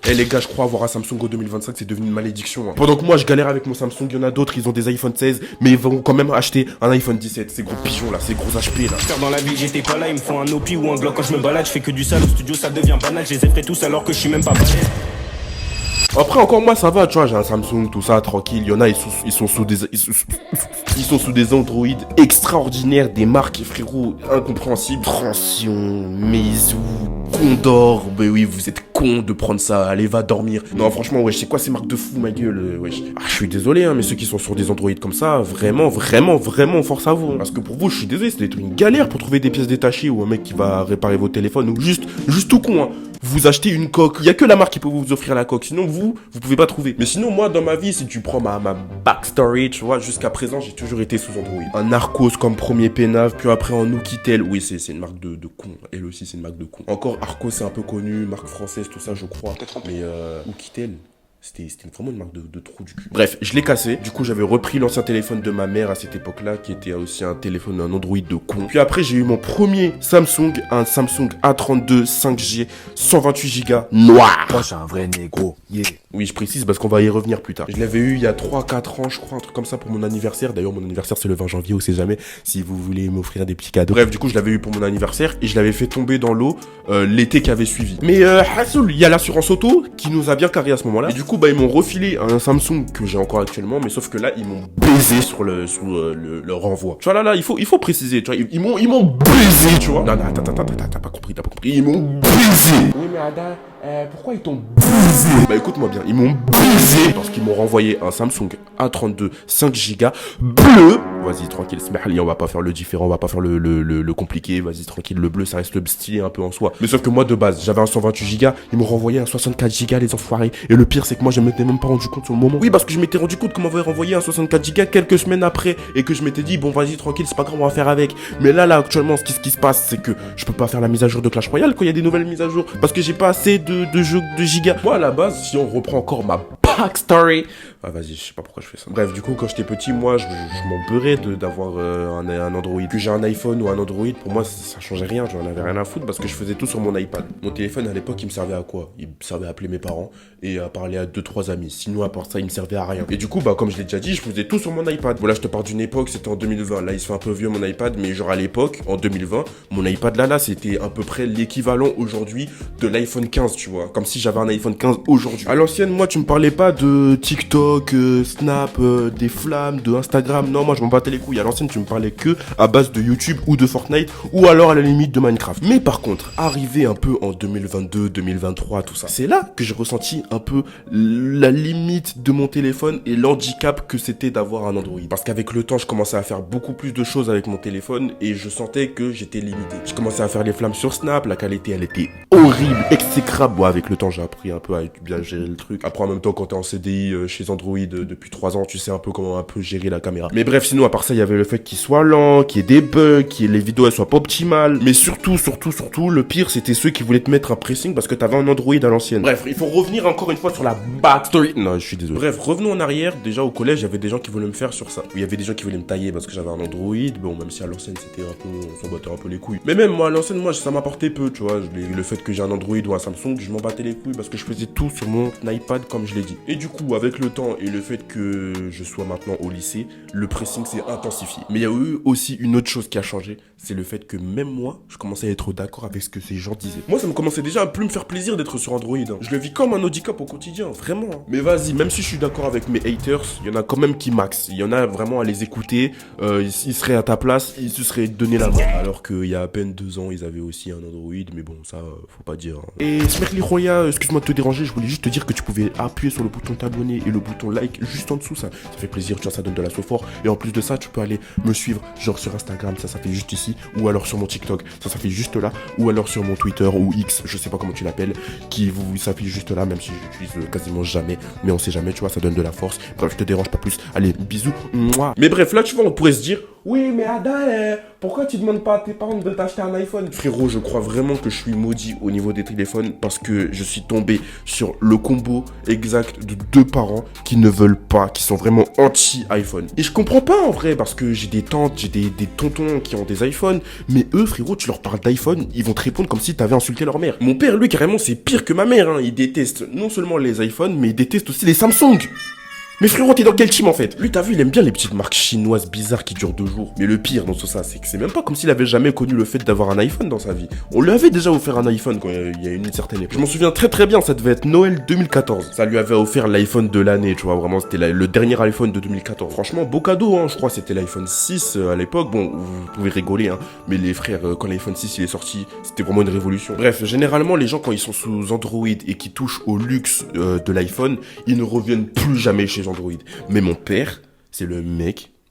Eh les gars, je crois avoir un Samsung au 2025, c'est devenu une malédiction. Hein. Pendant que moi je galère avec mon Samsung, il y en a d'autres, ils ont des iPhone 16, mais ils vont quand même acheter un iPhone 17. Ces gros pigeons là, ces gros HP là. Dans la vie, j'étais pas là, ils me font un OP ou un Glock quand je me balade, je fais que du sale au studio, ça devient banal, je les effraie tous alors que je suis même pas balèze. Après encore moi ça va, tu vois, j'ai un Samsung, tout ça, tranquille. Il y en a, ils sont sous des Android extraordinaires, des marques, frérot, incompréhensibles. Transion, Meizu, Condor, mais oui, vous êtes con de prendre ça, allez va dormir. Non franchement, wesh, c'est quoi ces marques de fou, ma gueule, wesh. Ah, je suis désolé, hein, mais ceux qui sont sur des Android comme ça, vraiment, force à vous. Hein. Parce que pour vous, je suis désolé, c'est une galère pour trouver des pièces détachées ou un mec qui va réparer vos téléphones ou juste tout con, hein. Vous achetez une coque, il y a que la marque qui peut vous offrir la coque, sinon vous pouvez pas trouver. Mais sinon moi dans ma vie, si tu prends ma backstory, tu vois, jusqu'à présent j'ai toujours été sous Android. Un Arcos comme premier pénave, puis après en Oukitel, oui c'est une marque de con, elle aussi c'est une marque de con. Encore Arcos c'est un peu connu, marque française, tout ça je crois. Mais Oukitel, c'était vraiment une marque de trou du cul. Bref, je l'ai cassé. Du coup, j'avais repris l'ancien téléphone de ma mère à cette époque-là, qui était aussi un téléphone, un Android de con. Puis après, j'ai eu mon premier Samsung, un Samsung A32 5G, 128 Go, noir. Moi, je suis un vrai négro. Yeah. Oui, je précise parce qu'on va y revenir plus tard. Je l'avais eu il y a 3-4 ans, je crois, un truc comme ça pour mon anniversaire. D'ailleurs, mon anniversaire, c'est le 20 janvier, on sait jamais si vous voulez m'offrir des petits cadeaux. Bref, du coup, je l'avais eu pour mon anniversaire et je l'avais fait tomber dans l'eau l'été qui avait suivi. Mais Hassoul, il y a l'assurance auto qui nous a bien carré à ce moment-là. Et du coup, bah, ils m'ont refilé un Samsung que j'ai encore actuellement, mais sauf que là, ils m'ont baisé sur le renvoi. Tu vois, là, il faut préciser, tu vois, ils m'ont baisé, tu vois. Non, attends, t'as pas compris. Ils m'ont baisé. Oui, mais Ada, pourquoi ils t'ont baisé? Bah, écoute-moi bien, ils m'ont baisé parce qu'ils m'ont renvoyé un Samsung A32 5 Go bleu. Vas-y, tranquille, on va pas faire le différent, on va pas faire le compliqué, vas-y, tranquille, le bleu, ça reste le stylé un peu en soi. Mais sauf que moi, de base, j'avais un 128 Go, ils m'ont renvoyé un 64 Go, les enfoirés. Et le pire, c'est que moi, je m'étais même pas rendu compte sur le moment. Oui, parce que je m'étais rendu compte qu'on m'avait renvoyé un 64 Go quelques semaines après, et que je m'étais dit, bon, vas-y, tranquille, c'est pas grave, on va faire avec. Mais là, actuellement, ce qui se passe, c'est que je peux pas faire la mise à jour de Clash Royale quand il y a des nouvelles mises à jour, parce que j'ai pas assez de jeux de gigas. Moi, à la base, si on reprend encore ma backstory, ah, vas-y, je sais pas pourquoi je fais ça. Bref, du coup, quand j'étais petit, moi, je m'en beurrais d'avoir un Android. Que j'ai un iPhone ou un Android, pour moi, ça changeait rien. J'en avais rien à foutre parce que je faisais tout sur mon iPad. Mon téléphone, à l'époque, il me servait à quoi? Il me servait à appeler mes parents et à parler à 2-3 amis. Sinon, à part ça, il me servait à rien. Et du coup, bah, comme je l'ai déjà dit, je faisais tout sur mon iPad. Voilà, je te parle d'une époque, c'était en 2020. Là, il se fait un peu vieux, mon iPad, mais genre à l'époque, en 2020, mon iPad là, c'était à peu près l'équivalent aujourd'hui de l'iPhone 15, tu vois. Comme si j'avais un iPhone 15 aujourd'hui. À l'ancienne, moi, tu me parlais pas de TikTok, Snap, des flammes, de Instagram. Non, moi, je m'en battais les couilles. À l'ancienne, tu me parlais que à base de YouTube ou de Fortnite ou alors à la limite de Minecraft. Mais par contre, arrivé un peu en 2022, 2023, tout ça, c'est là que j'ai ressenti un peu la limite de mon téléphone et l'handicap que c'était d'avoir un Android. Parce qu'avec le temps, je commençais à faire beaucoup plus de choses avec mon téléphone et je sentais que j'étais limité. Je commençais à faire les flammes sur Snap, la qualité, elle était horrible, exécrable. Bon, avec le temps, j'ai appris un peu à bien gérer le truc. Après, en même temps, quand t'es en CDI chez Android depuis 3 ans, tu sais un peu comment un peu gérer la caméra. Mais bref, sinon, à part ça, il y avait le fait qu'il soit lent, qu'il y ait des bugs, que les vidéos elles soient pas optimales. Mais surtout, le pire, c'était ceux qui voulaient te mettre un pressing parce que t'avais un Android à l'ancienne. Bref, il faut revenir encore une fois sur la backstory. Non, je suis désolé. Bref, revenons en arrière. Déjà, au collège, il y avait des gens qui voulaient me faire sur ça. Il y avait des gens qui voulaient me tailler parce que j'avais un Android. Bon, même si à l'ancienne, c'était un peu, on s'en battait un peu les couilles. Mais même moi, à l'ancienne, moi, ça m'apportait peu, tu vois. Le fait que j'ai un Android ou un Samsung, je m'en battais les couilles parce que je faisais tout sur mon iPad, comme je l'ai dit. Et du coup, avec le temps et le fait que je sois maintenant au lycée, le pressing s'est intensifié. Mais il y a eu aussi une autre chose qui a changé, c'est le fait que même moi, je commençais à être d'accord avec ce que ces gens disaient. Moi, ça me commençait déjà à plus me faire plaisir d'être sur Android. Hein. Je le vis comme un handicap au quotidien, vraiment. Hein. Mais vas-y, même si je suis d'accord avec mes haters, il y en a quand même qui max. Il y en a vraiment à les écouter, ils seraient à ta place, ils se seraient donné la main. Alors qu'il y a à peine 2 ans, ils avaient aussi un Android, mais bon, ça, faut pas dire. Hein. Et Smerly Roya, excuse-moi de te déranger, je voulais juste te dire que tu pouvais appuyer sur le bouton t'abonner et le bouton like juste en dessous, ça fait plaisir, tu vois, ça donne de la fort. Et en plus de ça, tu peux aller me suivre, genre sur Instagram, ça fait juste ici, ou alors sur mon TikTok, ça fait juste là, ou alors sur mon Twitter ou X, je sais pas comment tu l'appelles, qui vous s'affiche juste là, même si j'utilise quasiment jamais, mais on sait jamais, tu vois, ça donne de la force. Bref, je te dérange pas plus. Allez, bisous, moi. Mais bref, là, tu vois, on pourrait se dire, Oui, mais Ada, pourquoi tu demandes pas à tes parents de t'acheter un iPhone? Frérot, je crois vraiment que je suis maudit au niveau des téléphones parce que je suis tombé sur le combo exact de deux parents qui ne veulent pas, qui sont vraiment anti-iPhone. Et je comprends pas en vrai parce que j'ai des tantes, j'ai des tontons qui ont des iPhones, mais eux, frérot, tu leur parles d'iPhone, ils vont te répondre comme si t'avais insulté leur mère. Mon père, lui, carrément, c'est pire que ma mère, hein. Il déteste non seulement les iPhones, mais il déteste aussi les Samsung. Mais frérot, t'es dans quel team en fait? Lui, t'as vu, il aime bien les petites marques chinoises bizarres qui durent 2 jours. Mais le pire dans tout ça, c'est que c'est même pas comme s'il avait jamais connu le fait d'avoir un iPhone dans sa vie. On lui avait déjà offert un iPhone quand il y a une certaine époque. Je m'en souviens très bien, ça devait être Noël 2014. Ça lui avait offert l'iPhone de l'année, tu vois, vraiment, c'était le dernier iPhone de 2014. Franchement, beau cadeau, hein, je crois, c'était l'iPhone 6 à l'époque. Bon, vous pouvez rigoler, hein, mais les frères, quand l'iPhone 6 il est sorti, c'était vraiment une révolution. Bref, généralement, les gens, quand ils sont sous Android et qui touchent au luxe de l'iPhone, ils ne reviennent plus jamais chez Android. Mais mon père, c'est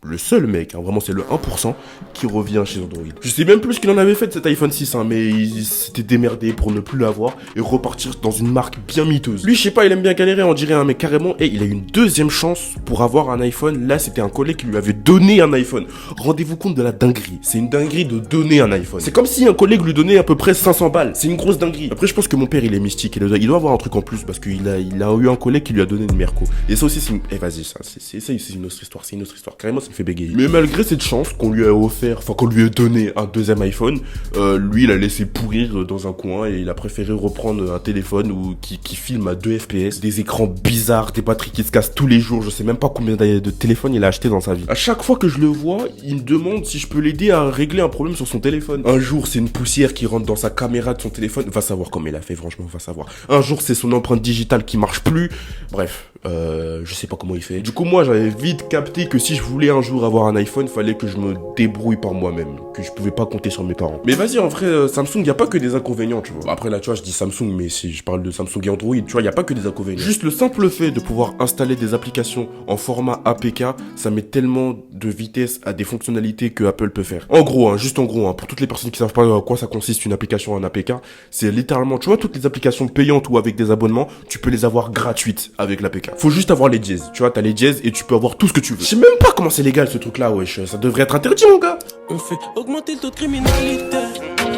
le seul mec, hein, vraiment c'est le 1% qui revient chez Android. Je sais même plus ce qu'il en avait fait de cet iPhone 6, hein, mais il s'était démerdé pour ne plus l'avoir et repartir dans une marque bien miteuse. Lui, je sais pas, il aime bien galérer, on dirait, hein, mais carrément, et il a eu une deuxième chance pour avoir un iPhone. Là, c'était un collègue qui lui avait donné un iPhone. Rendez-vous compte de la dinguerie. C'est une dinguerie de donner un iPhone. C'est comme si un collègue lui donnait à peu près 500 balles. C'est une grosse dinguerie. Après, je pense que mon père, il est mystique. Il doit avoir un truc en plus parce qu'il a eu un collègue qui lui a donné une Merco. Et ça aussi, c'est une... vas-y, ça, c'est une autre histoire. C'est une autre histoire. Carrément, ça me fait bégayer. Mais malgré cette chance qu'on lui a offert, enfin qu'on lui a donné un deuxième iPhone, lui il a laissé pourrir dans un coin et il a préféré reprendre un téléphone qui filme à 2 FPS, des écrans bizarres, des batteries qui se cassent tous les jours, je sais même pas combien de téléphones il a acheté dans sa vie. À chaque fois que je le vois, il me demande si je peux l'aider à régler un problème sur son téléphone. Un jour c'est une poussière qui rentre dans sa caméra de son téléphone, va savoir comment il a fait, franchement, va savoir. Un jour c'est son empreinte digitale qui marche plus, bref, je sais pas comment il fait. Du coup moi j'avais vite capté que si je voulais un jour avoir un iPhone, fallait que je me débrouille par moi-même, que je pouvais pas compter sur mes parents. Mais vas-y, en vrai, Samsung, y a pas que des inconvénients, tu vois. Après là, tu vois, je dis Samsung, mais si je parle de Samsung et Android, tu vois, y a pas que des inconvénients. Juste le simple fait de pouvoir installer des applications en format APK, ça met tellement de vitesse à des fonctionnalités que Apple peut faire. En gros, juste en gros, pour toutes les personnes qui savent pas à quoi ça consiste une application en APK, c'est littéralement, tu vois, toutes les applications payantes ou avec des abonnements, tu peux les avoir gratuites avec l'APK. Faut juste avoir les dièses, tu vois, t'as les dièses et tu peux avoir tout ce que tu veux. Je sais même pas comment c'est légal ce truc-là, wesh, ça devrait être interdit, mon gars. On fait augmenter le taux de criminalité.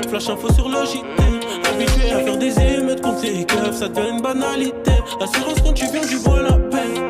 Flash info sur le JT. Habitué à faire des émeutes contre les keufs, ça devient une banalité. Assurance quand tu viens du bois la peine.